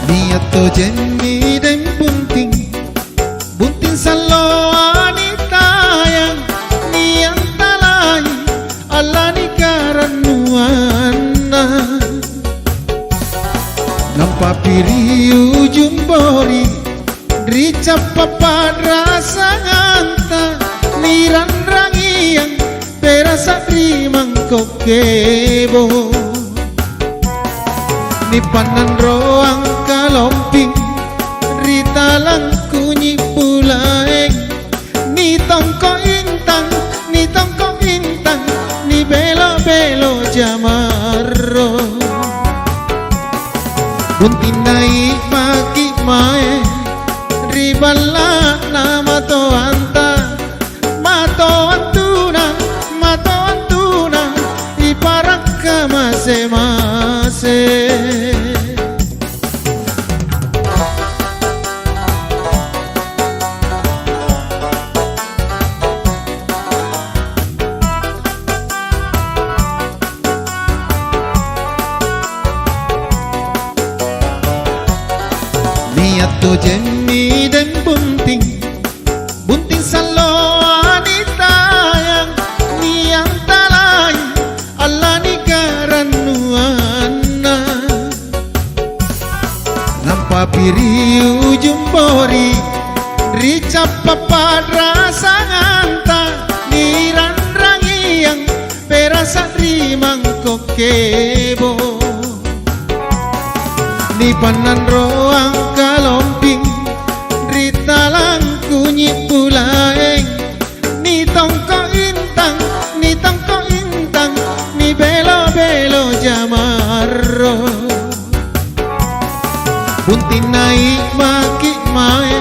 Niato jenni den bunting bunting salo anitayang niang talay alani karanuana nampa piriu jumbori Rica papat rasa nganta niran rangiang perasa rimang kokebo ni panan roang kalomping rita lang kunyi pulaeng ni tongko intang ni belo belo jamaro buntin naik maki mae ribala na mato antuna iparak ka mase niat to jenni dan bunting salo anitayang niyang talay Allah ni karanuana nampa piriu jumbori rica papat rasa nganta niran rangiang perasa rimang kokebo ni panan roang kalomping rita lang kunyi pulaeng ni tongko intang ni belo belo jamaro buntin naik maki mae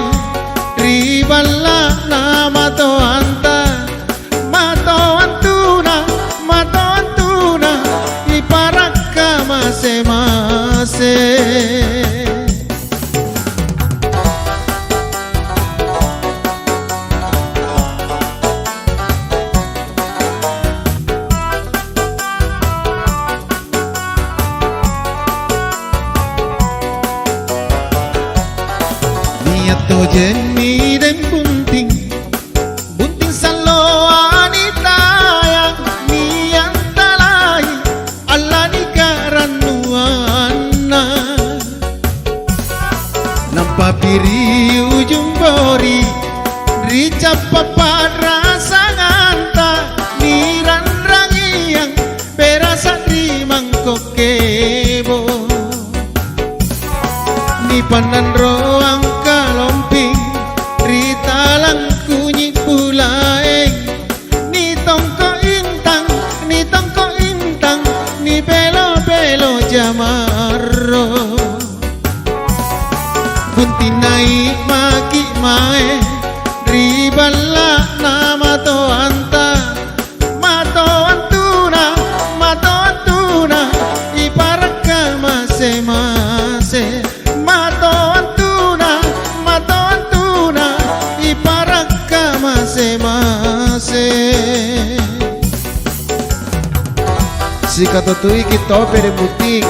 ribala na mato antuna iparak ka mase niat to jenni dan bunting salo anitayang niyang talay Allah ni karanuana nampa piriu jumbori rica papat rasa nganta niran rangiang perasa rimang kokebo ni panan roang kalomping rita lang kunyi pulaeng ni tongko intang ni belo belo jamaro buntin naik maki mae ribala na mato antuna iparak ka mase mato antuna iparak ka mase si katutui kita pere buting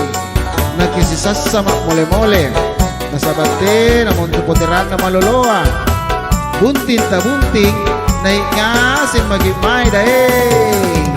nakisisas sama mole-mole nasabate namon tupoteran na maloloa buntin ta bunting naik ngasin magimay daeng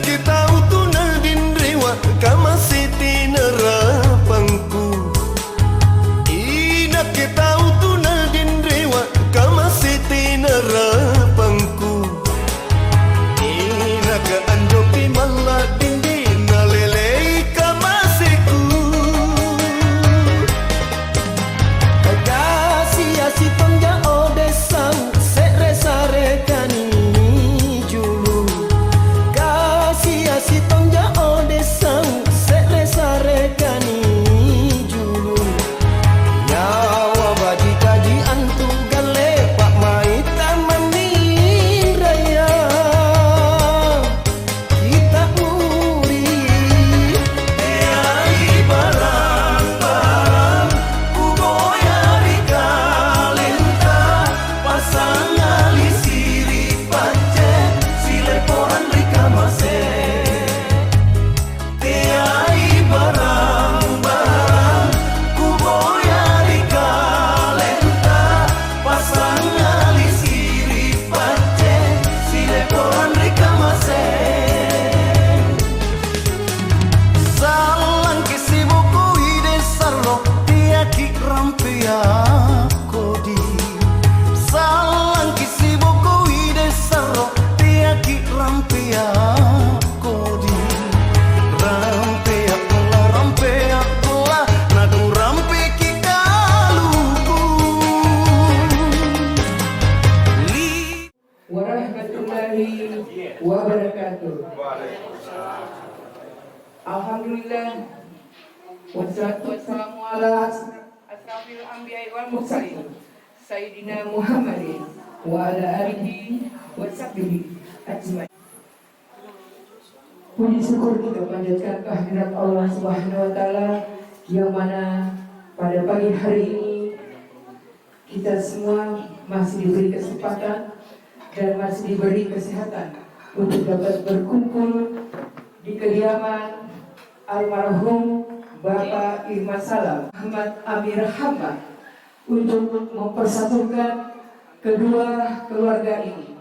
kita utuna din rewa kama siti nera wabarakatuh. Alhamdulillah. Wassalatu wassalamu ala asrafil anbiya'i wal mursalin Sayyidina Muhammadin wa ala alihi wa sahbihi ajma'in. Puji syukur kita panjatkan kehadirat Allah Subhanahu wa taala yang mana pada pagi hari ini kita semua masih diberi kesempatan dan masih diberi kesehatan untuk dapat berkumpul di kediaman almarhum Bapak Irman Salam Muhammad Amir Hamba untuk mempersatukan kedua keluarga ini.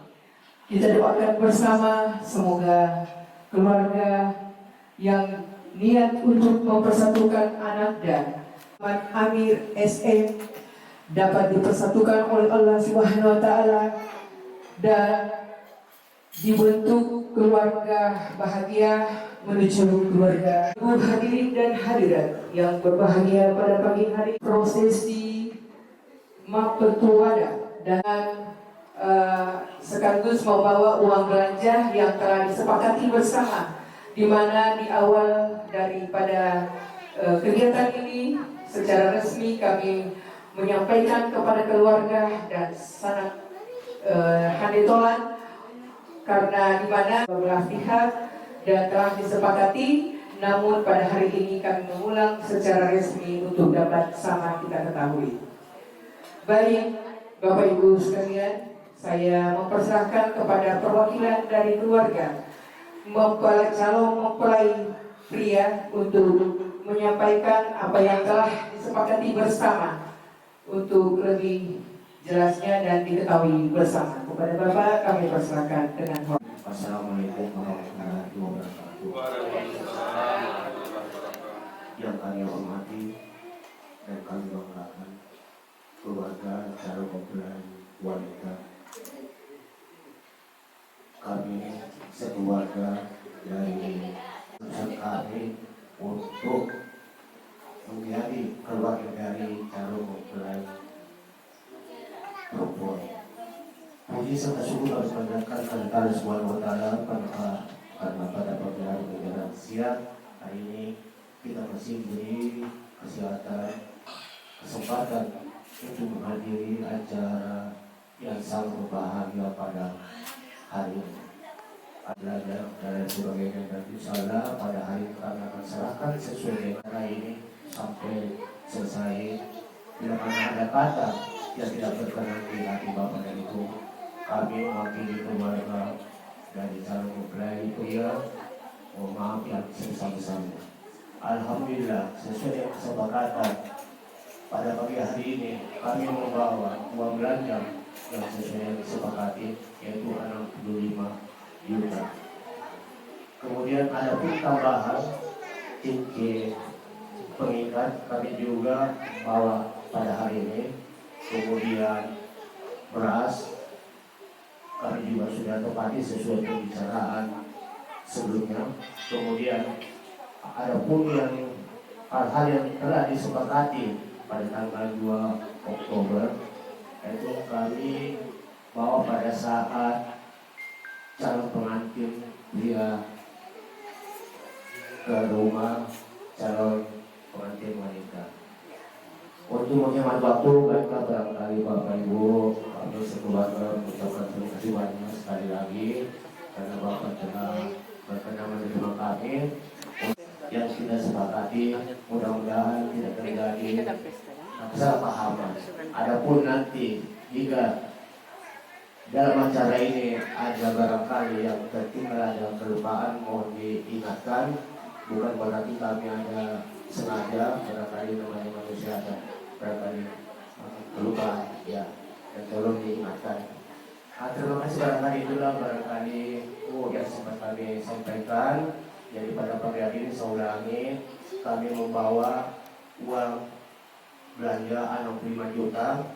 Kita doakan bersama semoga keluarga yang niat untuk mempersatukan anak dan Muhammad Amir SM dapat dipersatukan oleh Allah Subhanahu wa taala dan dibentuk keluarga bahagia menuju keluarga. Ibu hadirin dan hadirat yang berbahagia pada pagi hari, prosesi Mappetuwada dan sekaligus membawa uang belanja yang telah disepakati bersama, di mana di awal daripada kegiatan ini secara resmi kami menyampaikan kepada keluarga dan sanak handetolan karena di mana beberapa pihak dan telah disepakati, namun pada hari ini kami mengulang secara resmi untuk dapat sama kita ketahui. Baik, Bapak Ibu sekalian, saya mempersilahkan kepada perwakilan dari keluarga calon mempelai pria untuk menyampaikan apa yang telah disepakati bersama untuk lebih jelasnya dan diketahui bersama. Kepada Bapak kami persilakan dengan hormat. Assalamualaikum warahmatullahi wabarakatuh. Yang kami hormati dan kami banggakan keluarga calon mempelai wanita. Kami sekeluarga dari kami untuk menjadi keluarga dari calon mempelai perempuan. Puji serta syukur harus panjatkan kepada Allah Subhanahu wa taala karena pada pagi hari menjelang siang hari ini kita masih diberi kesempatan untuk menghadiri acara yang sangat berbahagia pada hari ini. Belajar dan sebagainya, dan insyaallah pada hari kami akan serahkan sesuai dengan cara ini sampai selesai. Bila mana ada kata yang tidak berkenan di hati Bapak dan Ibu, kami mewakili keluarga dari calon mempelai pria mohon maaf yang sebesar-besarnya. Alhamdulillah, sesuai dengan kesepakatan pada pagi hari ini kami membawa uang belanja yang sesuai yang disepakati, yaitu 65 juta. Kemudian ada pun tambahan cincin pengikat kami juga bawa pada hari ini. Kemudian beras kami juga sudah tepati sesuai pembicaraan sebelumnya. Kemudian ada pun yang hal-hal yang telah disepakati pada tanggal 2 Oktober, yaitu kami bawa pada saat calon pengantin dia ke rumah calon pengantin wanita. Untuk menghemat waktu, baiklah barangkali Bapak Ibu kami sekeluarga mengucapkan terima kasih banyak sekali lagi karena Bapak telah berkenan menerima kami yang kita sepakati. Mudah-mudahan tidak terjadi kesalahpahaman. Adapun nanti jika dalam acara ini ada barangkali yang tertinggal, ada kelupaan, mohon diingatkan. Bukan berarti kami ada sengaja, barangkali namanya manusia ada barangkali kelupaan ya, dan tolong diingatkan. Terima kasih barangkali itulah barangkali yang sempat kami sampaikan. Jadi pada pagi hari ini saya ulangi, kami membawa uang belanja 65 juta,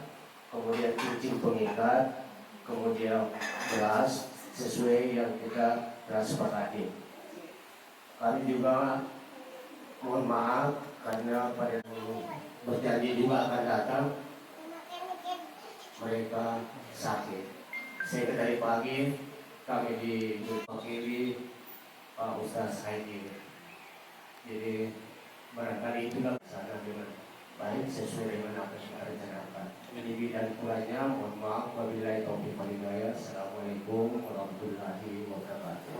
kemudian cincin pengikat, kemudian beras sesuai yang kita telah sepakati. Kami juga mohon maaf karena pada berjanji juga akan datang mereka sakit. Sehingga dari pagi kami diwakili Pak Ustaz Haidi. Jadi barangkali itulah sana dengan baik sesuai dengan apa yang kita rencanakan. Ini dan kurangnya mohon maaf. Wabillahi taufiq wal hidayah. Assalamualaikum warahmatullahi wabarakatuh.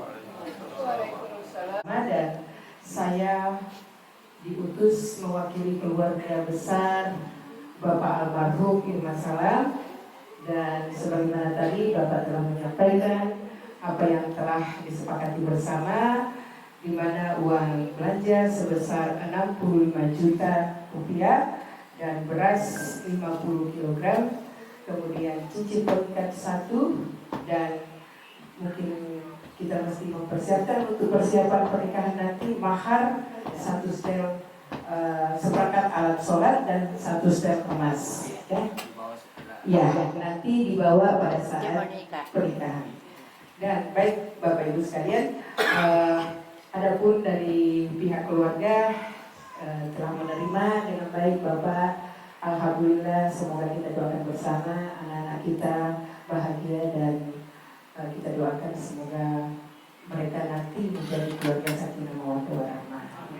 Waalaikumsalam. Dan saya diutus mewakili keluarga besar Bapak almarhum Irman Salam, dan sebagaimana tadi Bapak telah menyampaikan apa yang telah disepakati bersama, di mana uang belanja sebesar 65 juta rupiah dan beras 50 kg, kemudian cincin pernikahan 1, dan mungkin kita mesti mempersiapkan untuk persiapan pernikahan nanti mahar 1 setel seperangkat alat sholat dan 1 setel emas, ya nanti dibawa pada saat pernikahan. Dan baik Bapak Ibu sekalian, adapun dari pihak keluarga telah menerima dengan baik Bapak. Alhamdulillah, semoga kita doakan bersama anak-anak kita bahagia, dan kita doakan semoga mereka nanti menjadi keluarga sakinah mawaddah warahmah.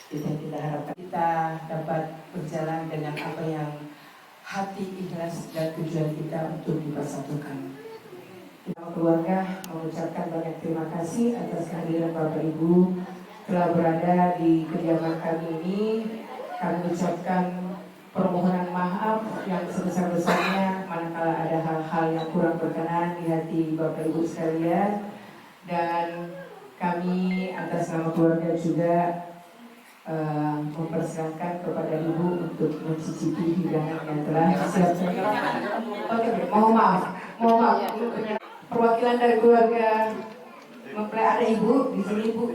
Itu yang kita harapkan. Kita dapat berjalan dengan apa yang hati ikhlas dan tujuan kita untuk dipersatukan. Keluarga mengucapkan banyak terima kasih atas kehadiran Bapak Ibu telah berada di kediaman kami ini. Kami ucapkan permohonan maaf yang sebesar-besarnya manakala ada hal-hal yang kurang berkenan di hati Bapak Ibu sekalian, dan kami atas nama keluarga juga mempersilahkan kepada Ibu untuk mencicipi hidangan yang telah disiapkan. Oke, mohon maaf. Perwakilan dari keluarga mempelai, ada Ibu di sini, Ibu.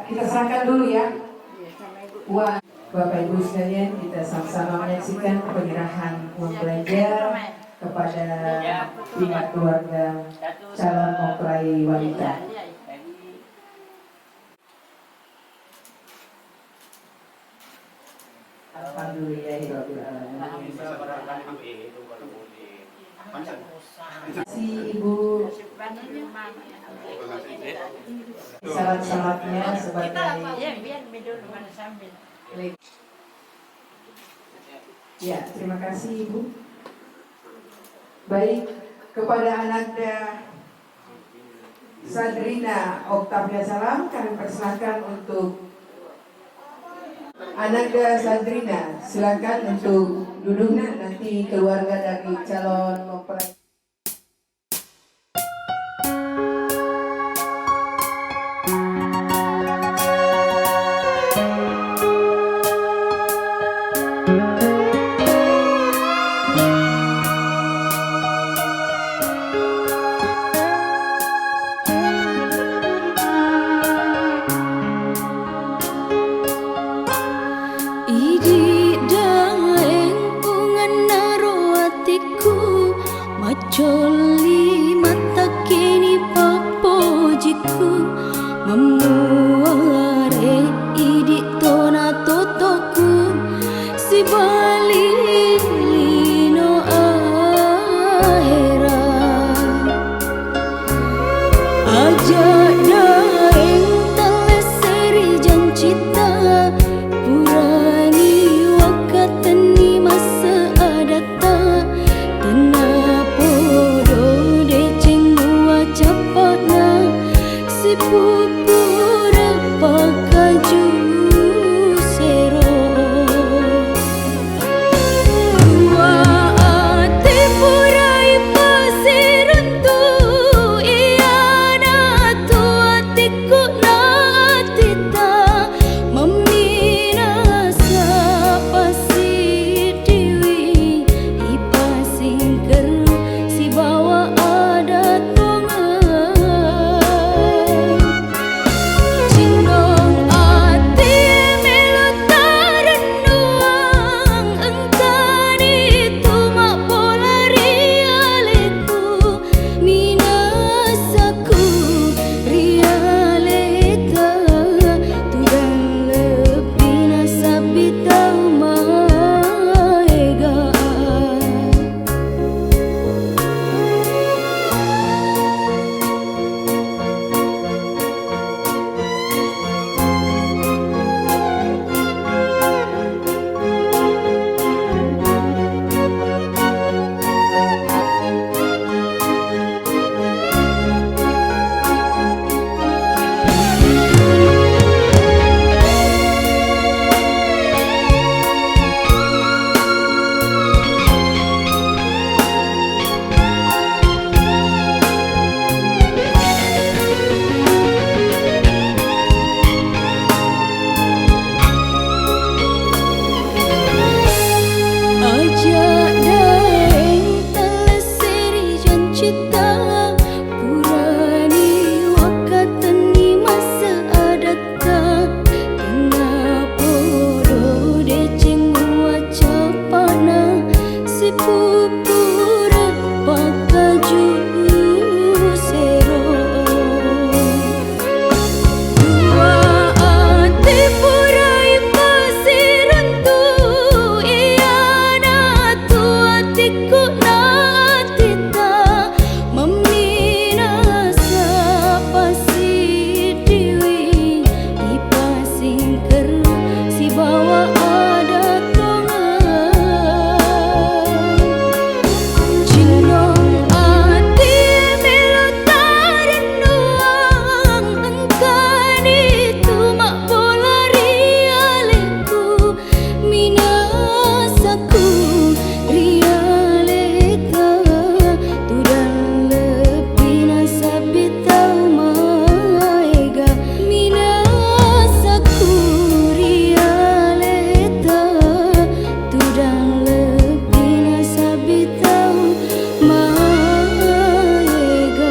Kita serahkan dulu ya. Uang. Bapak Ibu sekalian, kita sama-sama menyaksikan penyerahan uang belanja kepada pihak keluarga calon mempelai wanita. Alhamdulillahirrahmanirrahim. Si Ibu salat-salatnya sebagai ya, terima kasih Ibu. Baik, kepada Ananda Sadrina Oktavia Salam kami persilakan untuk Ananda Sadrina, silakan untuk duduk. Nanti keluarga dari calon mempelai. Coli mata kini papojiku memuare idik tona totoku si balilino ahera aja daeng teleseri jancita purani wakatani masa adata tenang capatna si pura pakaju sero dua ati purai pasirantu iana tu atiku natita meminasa pasi dewi ipasingker si bawa ada Jinong ati melataran nuang engkani tumak bola rialeku minasaku rialeta tudang lebih nasabitau maiga minasaku rialeta tudang lebih nasabitau maiga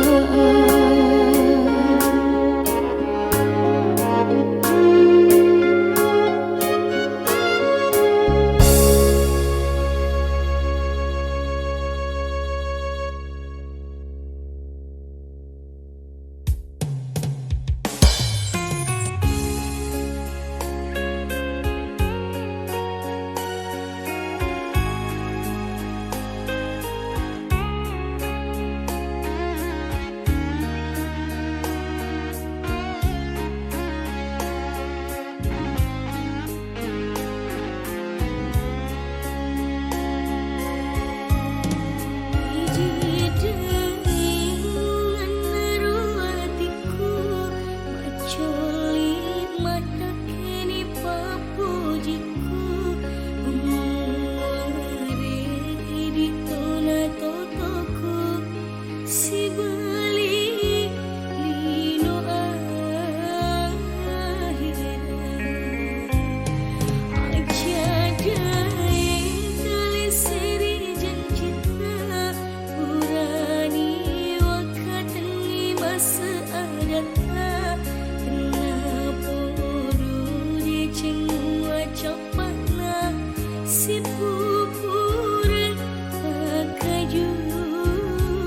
Si pupure pakaju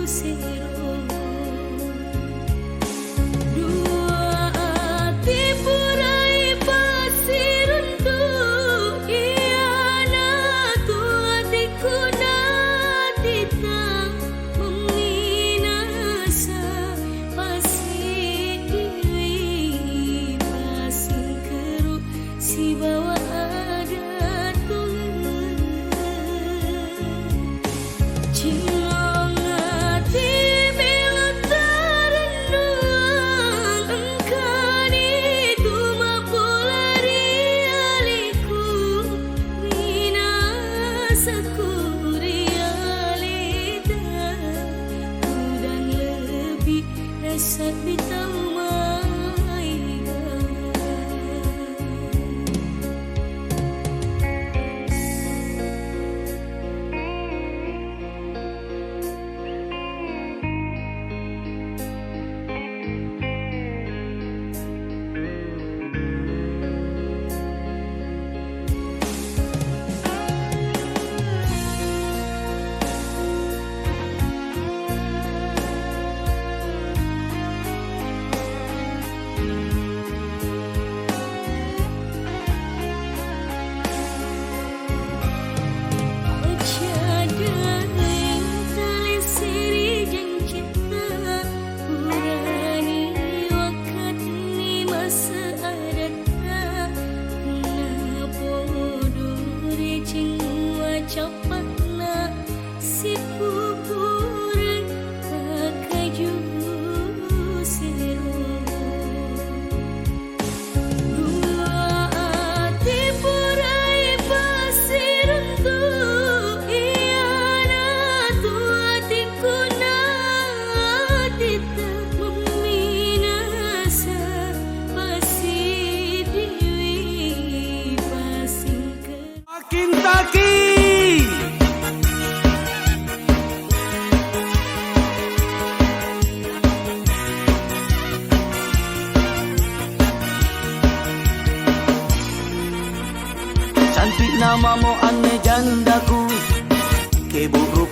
sero dua ati purai pasiruntu iana tu atiku natita meminasa pasi dewi pasingkeru si bawa ada Jinong ati melataran nuang engkani tumak bola rialiku minasaku rialita udang lebih rasa bitau maiga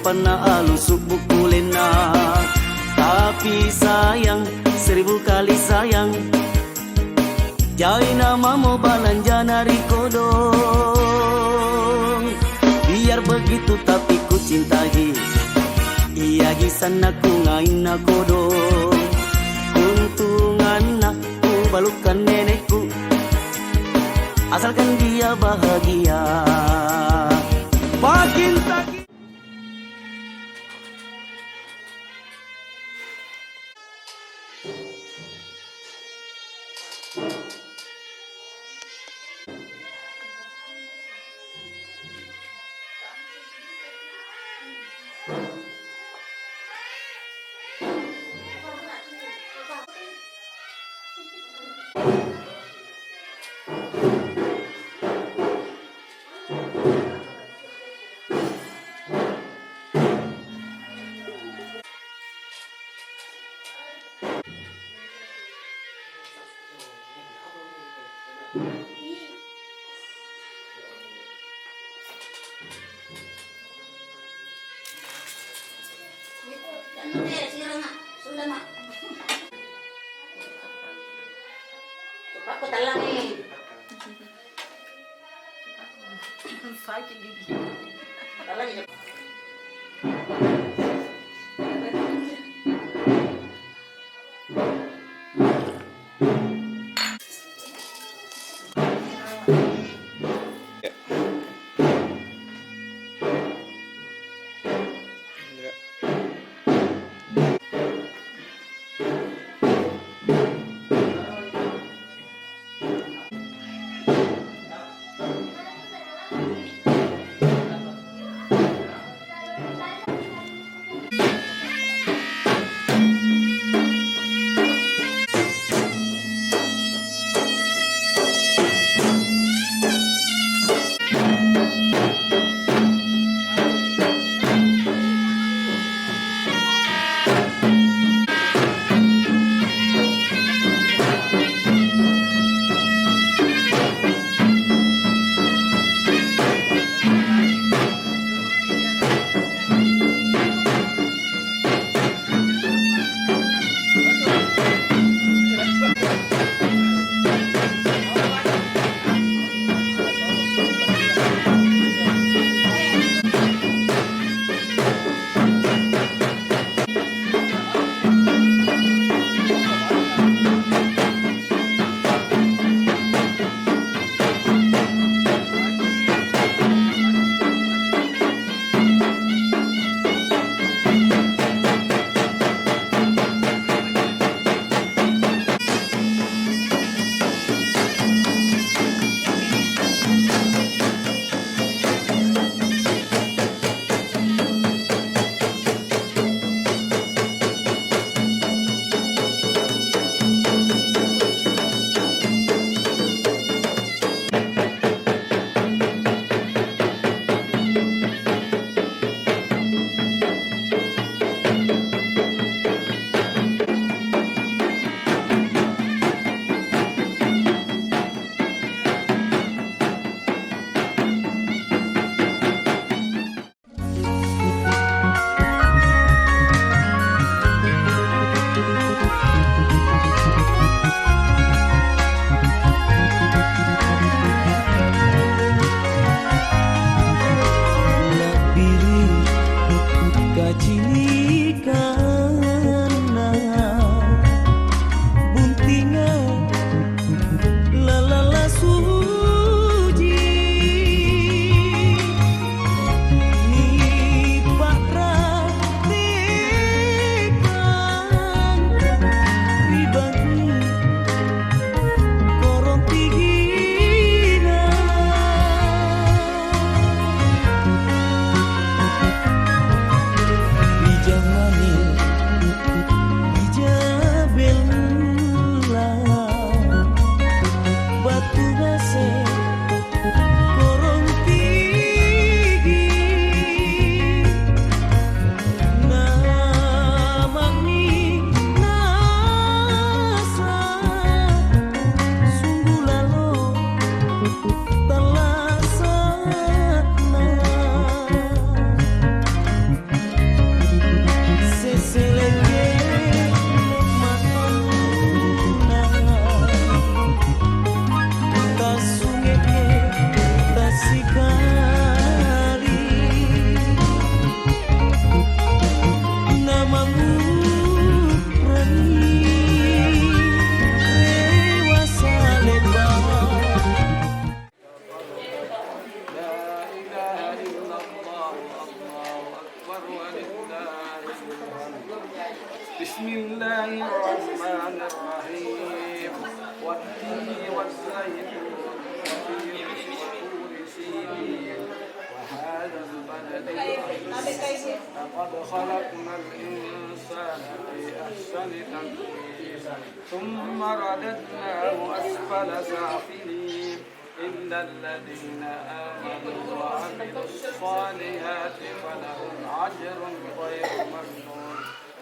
pernah alusuk buku lena. Tapi sayang, 1000 kali sayang, jai nama mau balanja nari kodong. Biar begitu tapi ku cintai, iya gisan aku ngain na kodong. Untungan aku balukan nenekku, asalkan dia bahagia. Makin tak Aku talang nih. Talang ini. بسم الله الرحمن الرحيم والتين والزيتون وفي طور سينين وهذا البلد الأمين لقد خلقنا الإنسان في أحسن تقويم ثم رددناه أسفل سافلين إلا الذين آمنوا وعملوا الصالحات فلهم أجر غير ممنون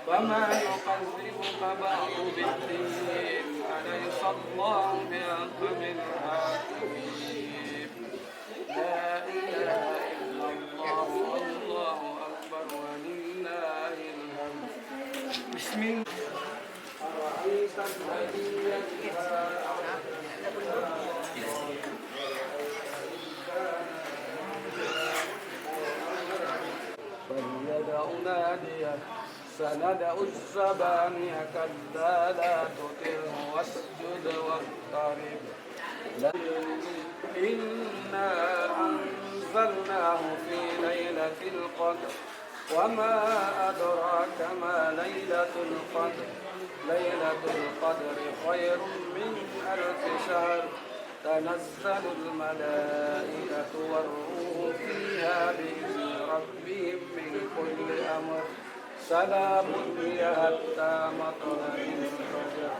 وما يكذبك بعد بالدين أليس الله بأحكم الحاكمين لا إله إلا الله الله أكبر ولله الحمد بسم الله أرأيت الذي ينهى فليدع ناديه سندع الزبانية كلا لا تطعه واسجد واقترب إنا أنزلناه في ليلة القدر وما أدراك ما ليلة القدر ليلة القدر خير من ألف شهر تنزل الملائكة والروح فيها بإذن ربهم من كل أمر سلام هي حتى مطلع الفجر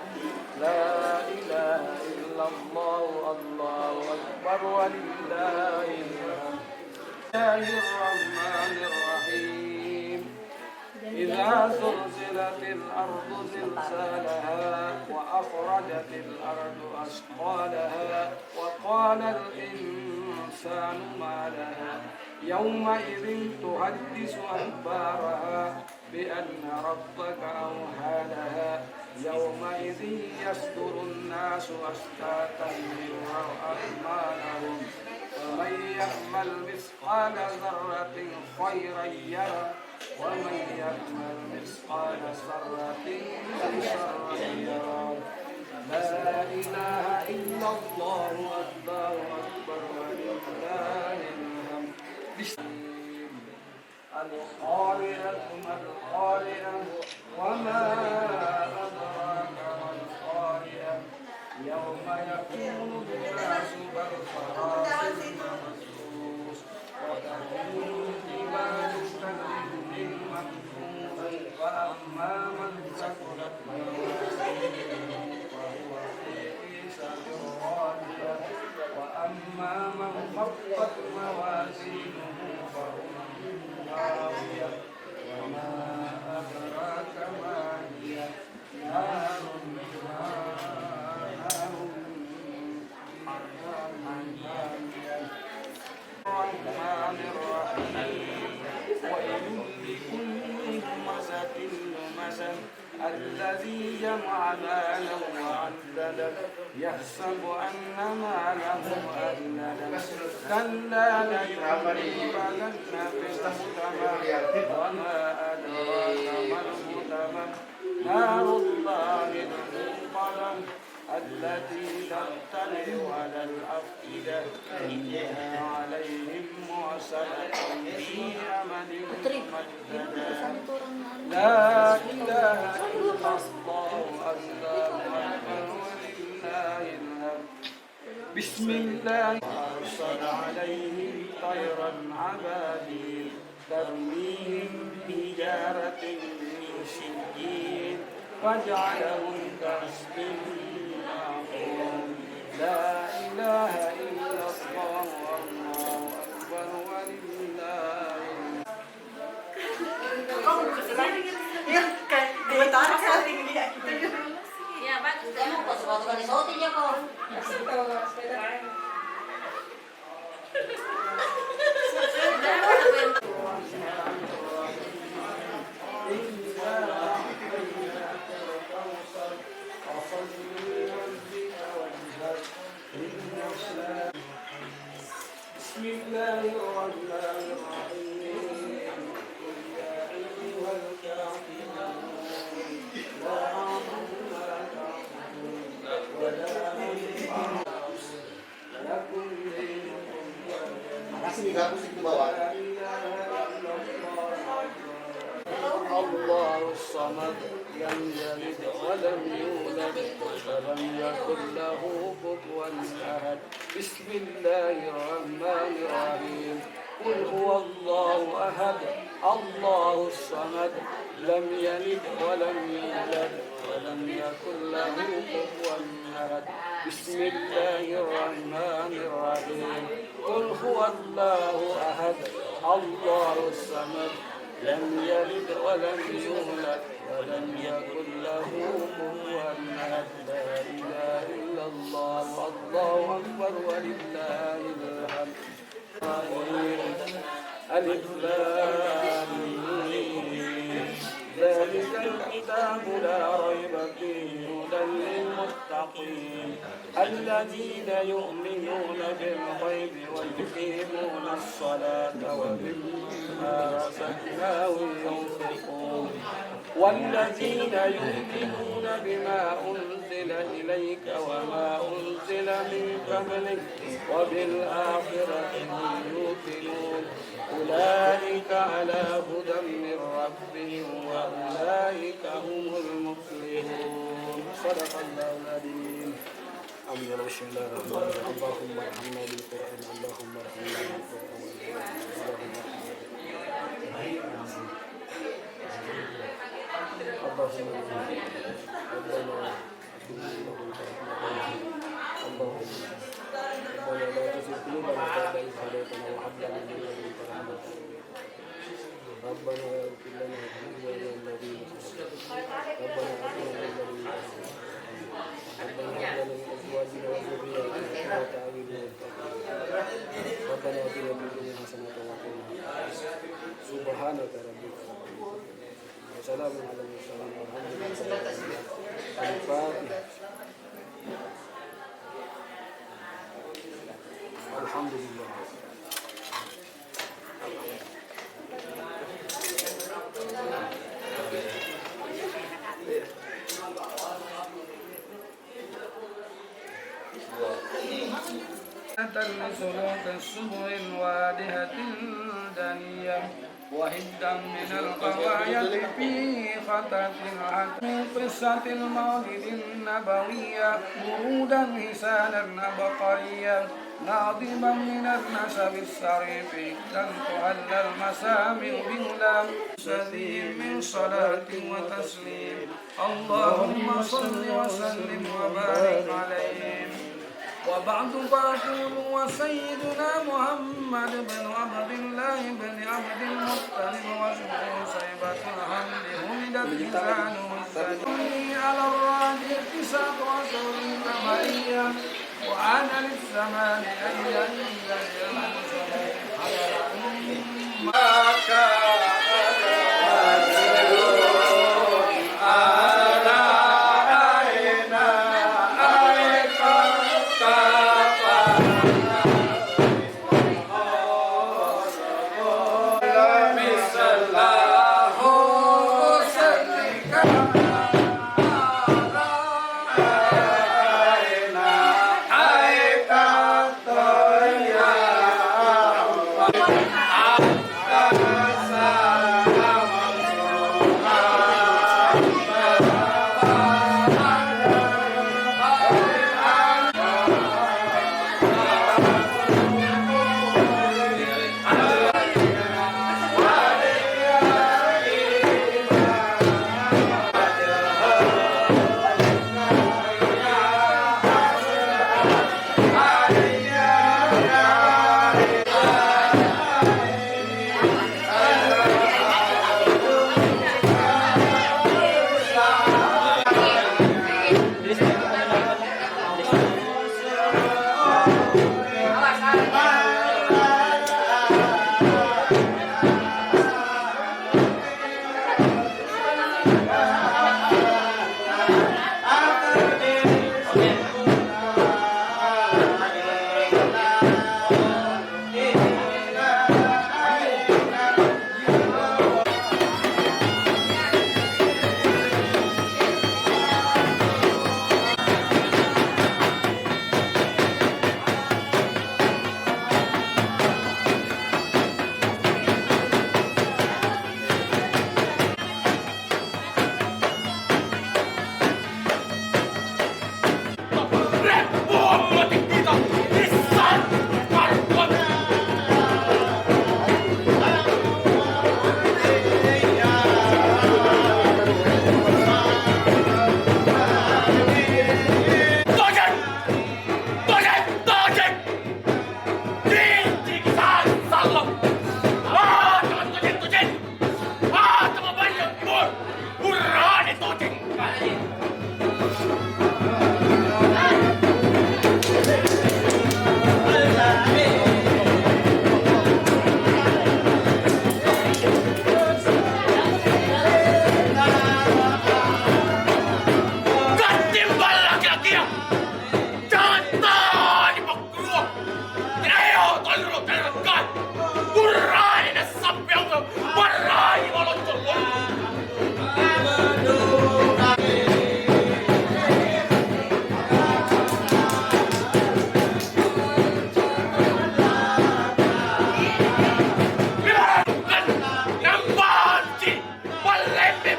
لا إله إلا الله الله أكبر ولله الحمد الله الرحمن الرحيم إذا زلزلت الأرض زلزالها وأخرجت الأرض أثقالها وقال الإنسان ما لها يومئذ تحدث أخبارها بأن ربك أوحى لها يومئذ يصدر الناس أشتاتا ليروا أعمالهم ومن يعمل مثقال ذرة خيرا يره ومن يعمل مثقال ذرة شرا يره لا إله إلا الله الله أكبر ولله الحمد القارئة ما القارئة وما أدراك ما القارئة يوم يكون الناس كالفراش المبثوث وتكون الجبال كالعهن المنفوش فأما من ثقلت موازينه فهو في عيشة راضية وأما من خفت موازينه فهو هاوية وما أدراك ما هي نار الرحمن الرحيم وإن لكل همزة لمزة الذي جمع مالا وعدده يحسب أن ماله أخلده كلا لينبذن في الحطمة وما أدراك ما الحطمة نار الله الموقدة التي تطلع على الأفئدة إنها عليهم مرسلة في أمد ممددة لا إله إلا الله الله أكبر ولله الحمد بسم الله أرسل عليهم طيرا عبابيل ترميهم بحجارة من سجيل فجعلهم كعصف لا إله إلا الله الله أكبر ولله Ya, bagus. Kamu kok suka-suka disotin ya kok? بسم الله الرحمن الرحيم يا أيها الكافرون لا أعبد ما تعبدون ولا أعبد لكم دينكم ولي Makasih nih bagus itu bawa. لا إله إلا الله الله الصمد لم يلد ولم يولد ولم يكن له كفوا أحد. بسم الله الرحمن الرحيم. قل هو الله أحد الله الصمد لم يلد ولم يولد ولم يكن له كفوا أحد. بسم الله الرحمن الرحيم. قل هو الله أحد الله الصمد لم يلد ولم يولد ولم يكن له كفوا أحد. لا إله إلا الله والله أكبر ولله الحمد. ألف لام ميم. ذلك الكتاب لا ريب فيه هدى للمتقين الذين يؤمنون بالغيب ويقيمون الصلاة ومما رزقناهم ينفقون والذين يؤمنون بما أنزل إليك وما أنزل من قبلك وبالآخرة هم يوقنون أولئك على هدى من ربهم وأولئك هم المفلحون. صدق الله العظيم. بسم الله الرحمن الرحيم. اللهم ارحمنا بالقرآن اللهم ارحمنا بالقرآن ربنا لا تزغ قلوبنا بعد إذ هديتنا وهب لنا من لدنك رحمة ربنا اغفر لنا ذنوبنا الذين ربنا آتنا من لدنك ربنا هب لنا من أزواجنا وذرياتنا قرة أعين ربنا آتنا من لدنك حسنة وقنا سبحانك ربك وسلام على المرسلين والحمد لله. الفاتحة. الحمد لله. لسلوك السبل الوادهة الدنيا وهدا من القواعد في خطة العهد من قصة المولد النبوية ورودا حسانا عبقريا ناظما من النسب الصريف لن تهل المسامع بهلا سليم من صلاة وتسليم. اللهم صل وسلم وبارك عليه. وبعد فأقول وسيدنا محمد بن عبد الله بن عبد المطلب واسمه صيبة الحمد همدت لسانه الزكي على الراجح 19 ثمانية وعاد للزمان أن ينزل على ما كان Asa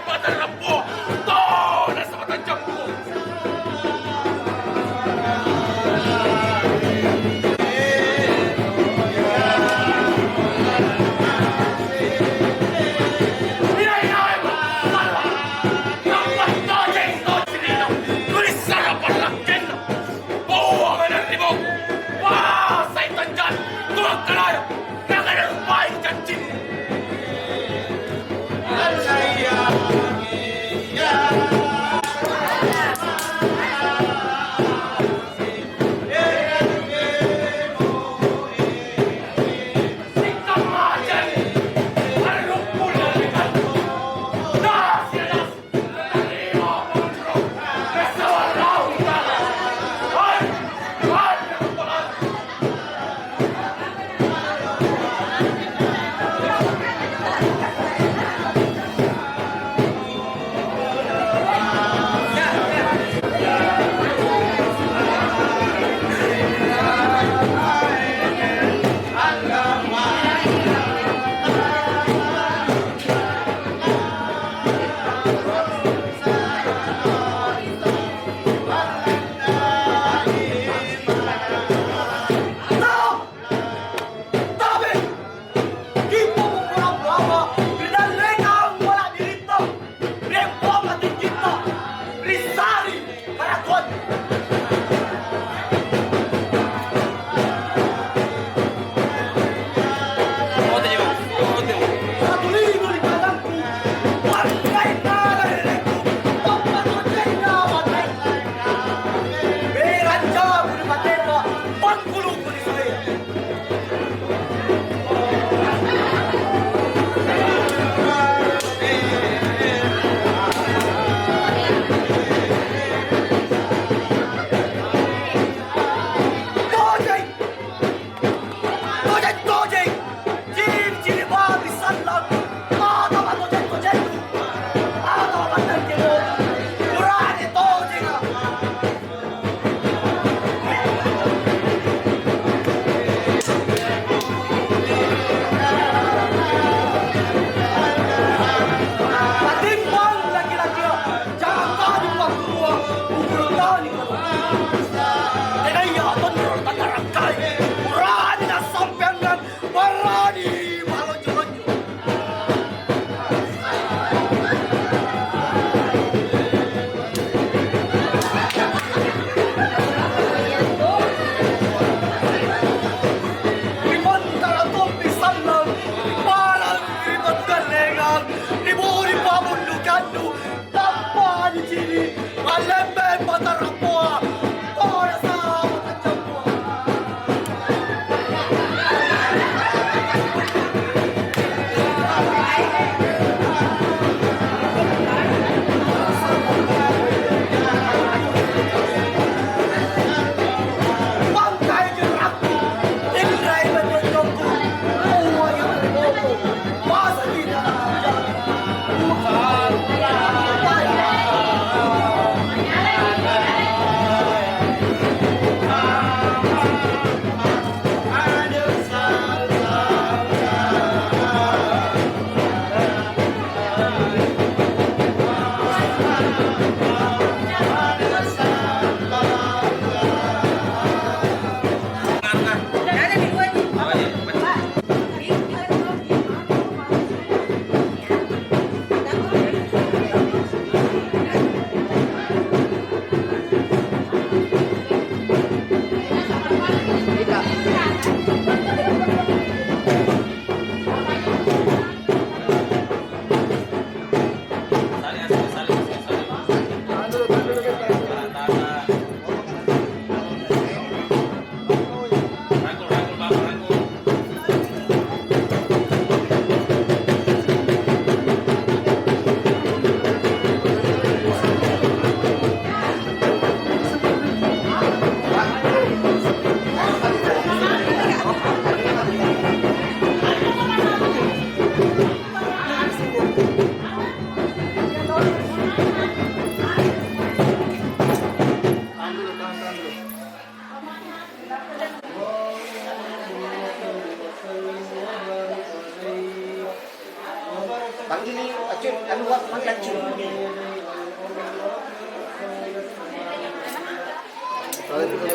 mata lampu. Tuh, nasa mata jambu.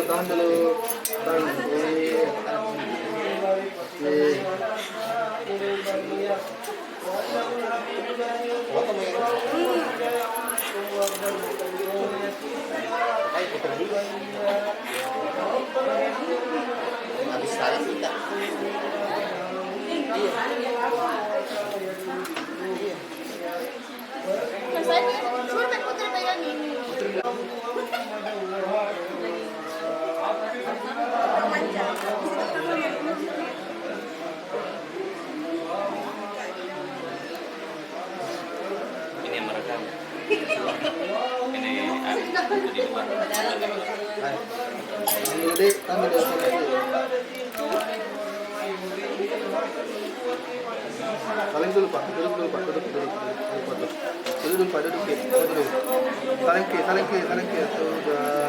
Tahan dulu. Tahan. Habis salah kita. Ini yang merekam. Ini di luar. Jadi kami dah saling dulu Pak, duduk dulu Pak, duduk dulu Pak, duduk dulu. Saling ke, sudah,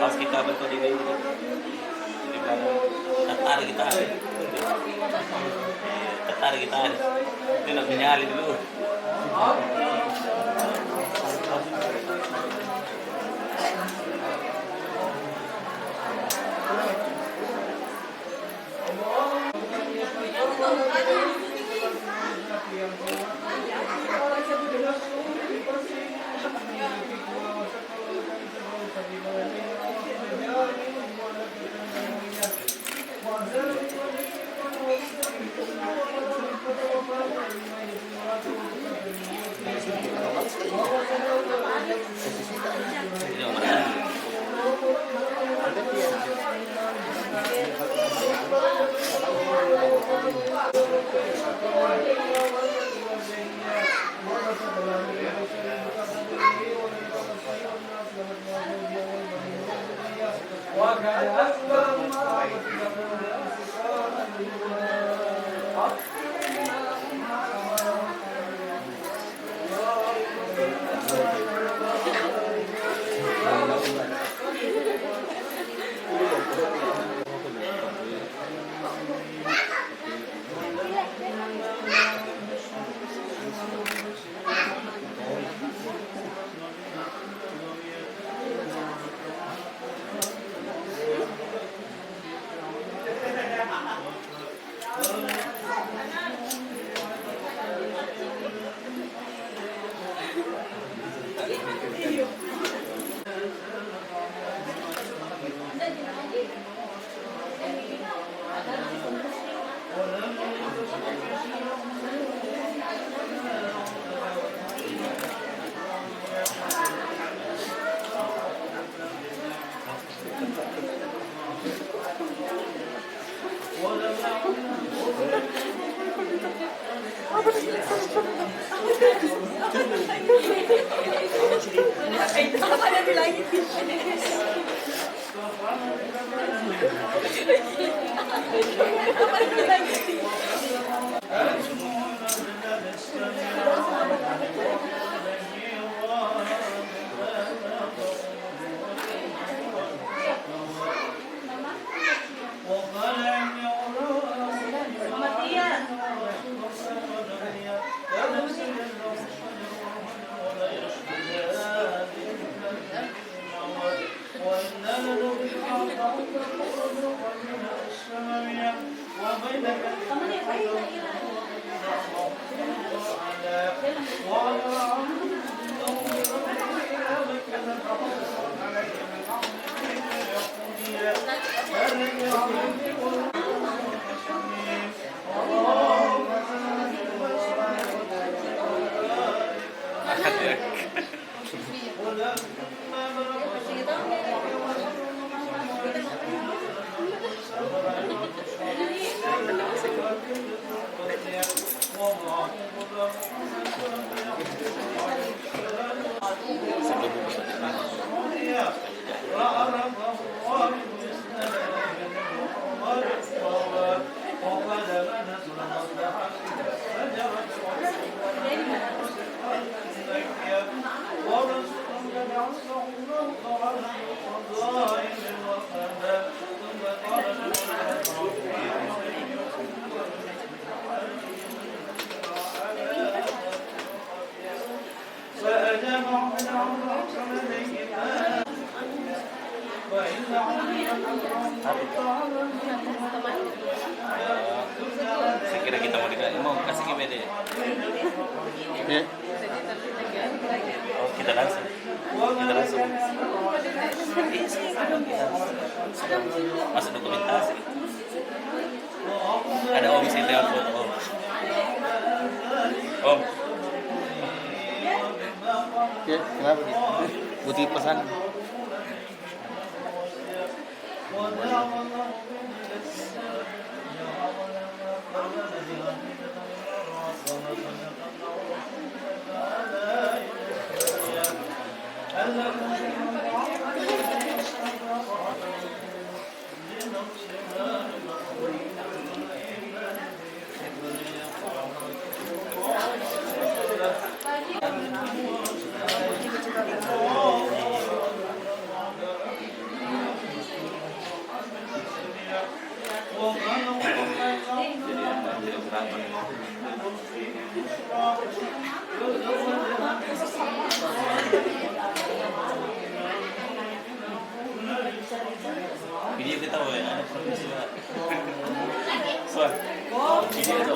Pas kita bentuk di belakang tetar kita itu nak menyali dulu. Ini Saya kira kita mau kasih ke BD. Ya. Oh, kita langsung. Kita langsung. Masuk dokumentasi. Ada om sih lewat foto om. Om. Ya, kenapa gitu? Butuh pesan. Video kita tahu ya, ada profesi lah. Soal video itu.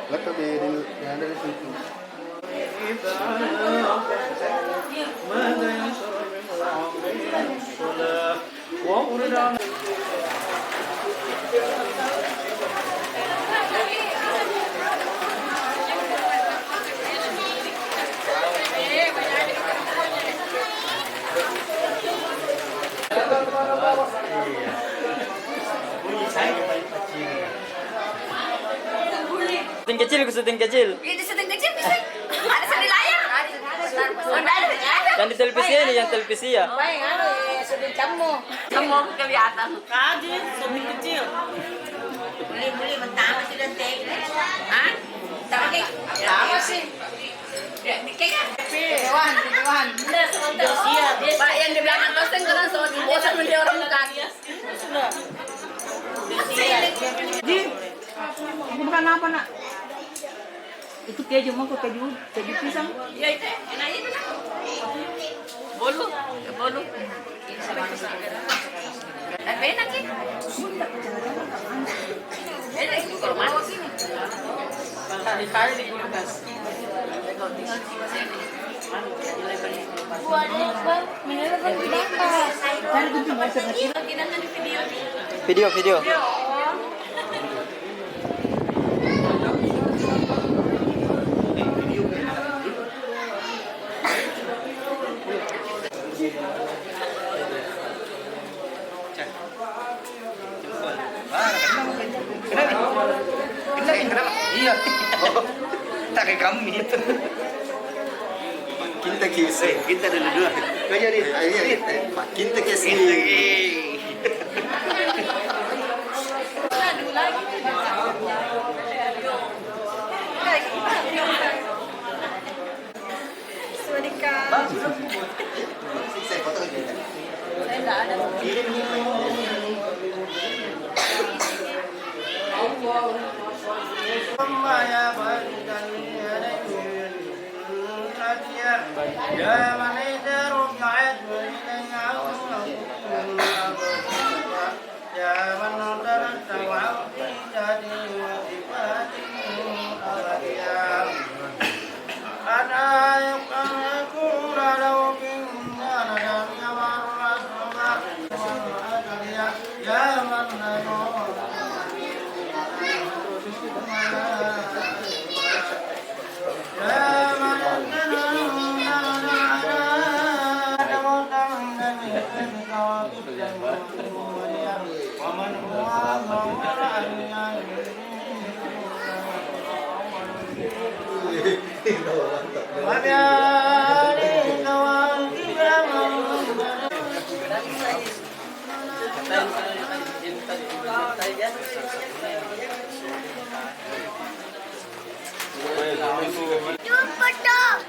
Lakabe yang ada di situ. Syuting kecil, syuting kecil. Itu syuting kecil bisa. Ada di layar. Yang di televisi ini, yang televisi ya. Baik, syuting kamu. Kamu kelihatan. Kaji, syuting kecil. Beli mentah masih dan teh. Hah? Tapi apa sih? Kayaknya Dewan. Bener, sebentar. Pak yang di belakang dosen kan soal bosan menjadi orang bukan. Sudah. Ji, ini bukan apa nak? Itu keju mau keju pisang. Ya itu, enak itu. Bolu. Enak sih. Enak itu kalau mau sini. Kali-kali di kulkas. Video. Kenapa? Iya. Tak kayak kami itu. Kita kisi. Kita dulu. Kau jadi, kita kisi. Saya foto aja. Saya enggak ada. Ya Jumpa dong.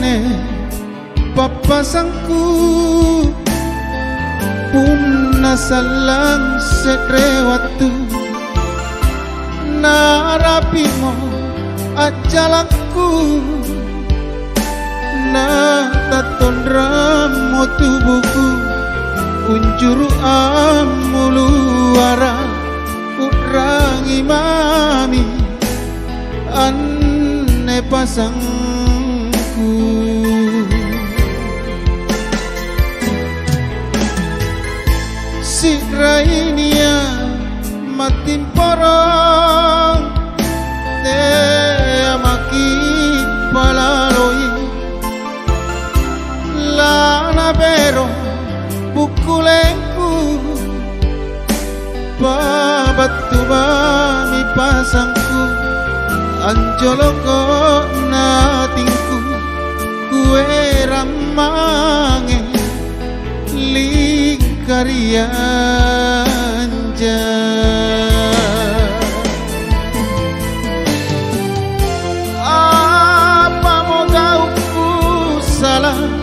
ne papasangku punna salang setrewatu narapimo ajalanku na tatondram tubuhku unjuru amuluara urangi mami anne pasangku si rainia matin porong te amaki palaloi lana bero bukulenku babatu bami pasangku anjoloko natingku kue ramange lingkarianja apa mau gauku salah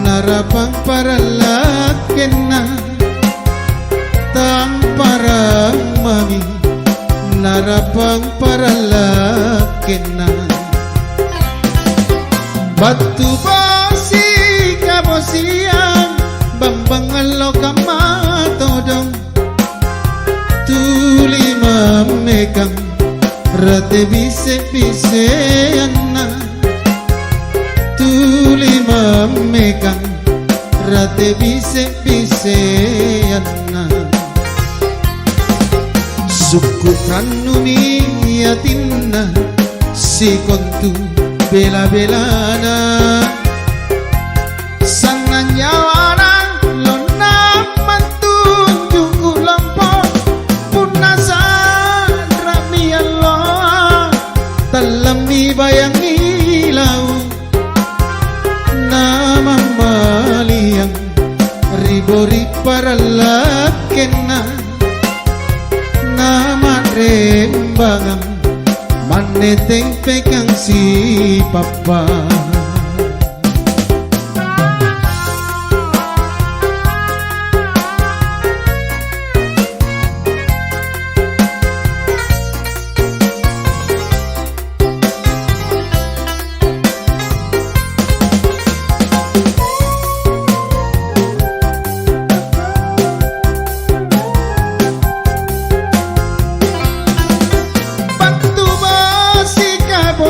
Narapang para lakena tampara mami narapang para lakena batu basi kabosiang bambang alo kamatodong tuli mamekang rate bise bise anna tuli mamekang rate bise bise anna Syukran numiyatinna si kontu bela-belana sana nyawana lona mantunjuk ulampau punasa rami Allah talami bayangi lau nama maliang ribori paralakena nama rembangang maneteng pegang si papa.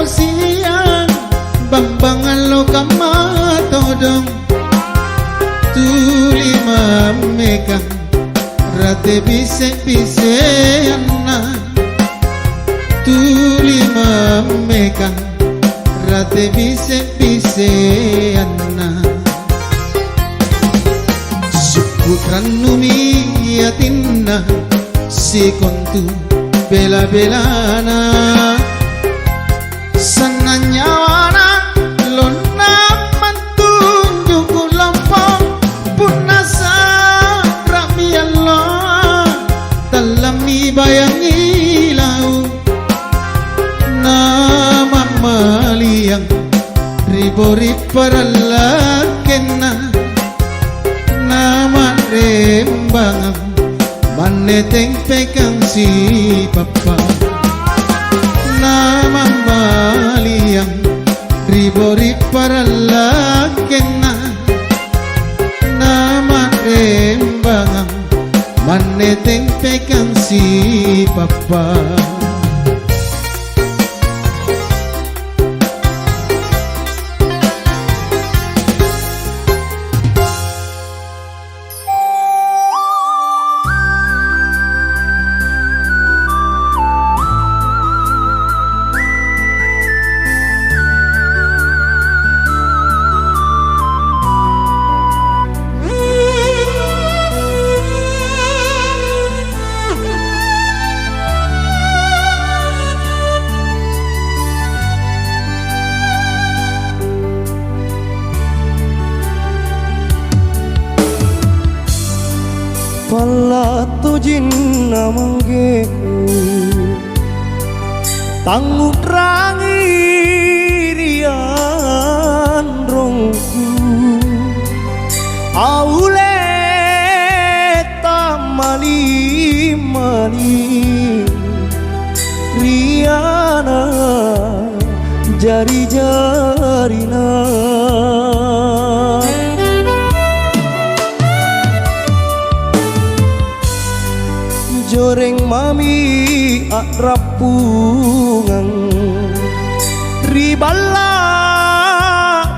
Siang bambangan lo kamatodong tuli memegang rate bise-bise anna tuli memegang rate bise-bise anna syukran numiyatinna si kontu bela-belana sana nyawana lona mantunjuk ulampau punasa rami Allah talami bayangi lau nama maliang ribori paralakena nama rembangang maneteng pegang si papa nama maliang ribori paralakena nama rembangang maneteng pegang si papa. Pala tu jinna mangge tangut rangi rian rongku aule tamali mali riana jari-jarina joreng mami akrapungang ribala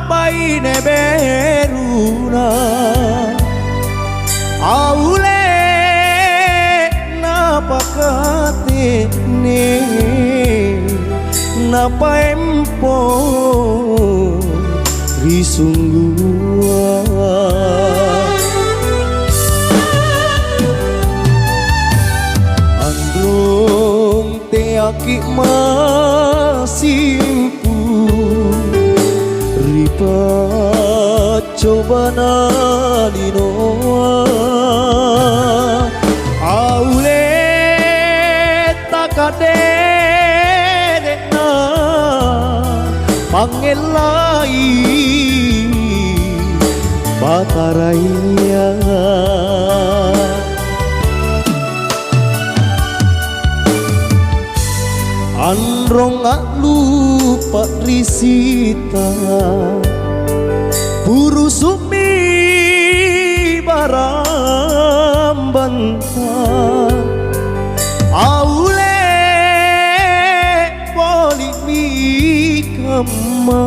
baine beruna aule napakate ne napa empo risunggua aki masimpu ripa coba nalinoa aule takadena pangelai batarainya Anrong gak lupa risita buru sumi baram bantah aule boli mi kama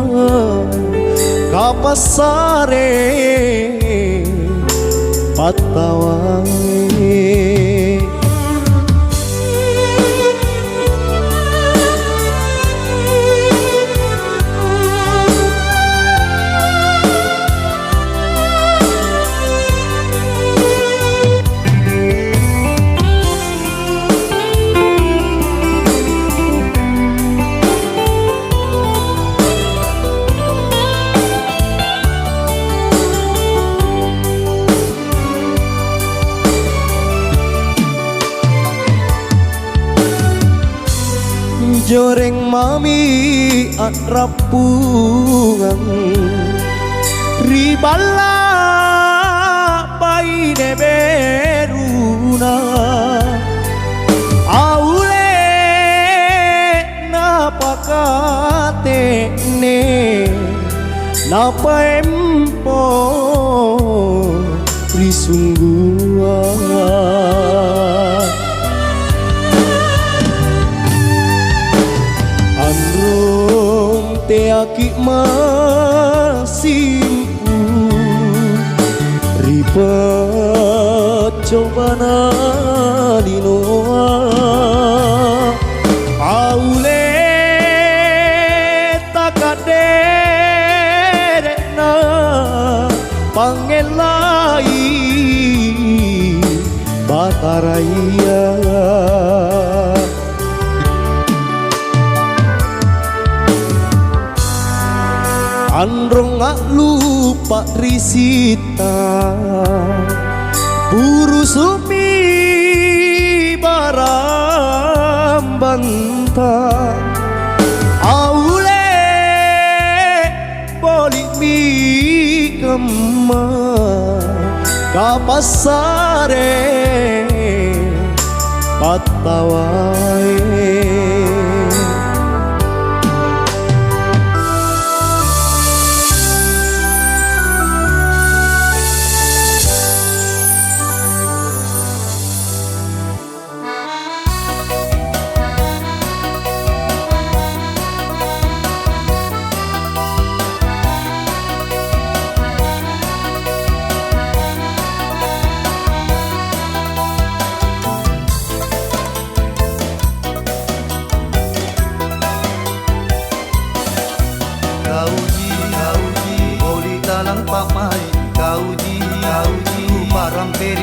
kapasare patawange joreng mami at rapungan ribala paine beruna aule napakate ne napa empo risunggua androng te aki masimpu ribet cobana dinoa aule takaderena pangelai bataraya androng ngak lupa risita buru sumi barambanta aule boli mi kema kapasare patawai Kauji, boli talang pamai. Kauji, barang peri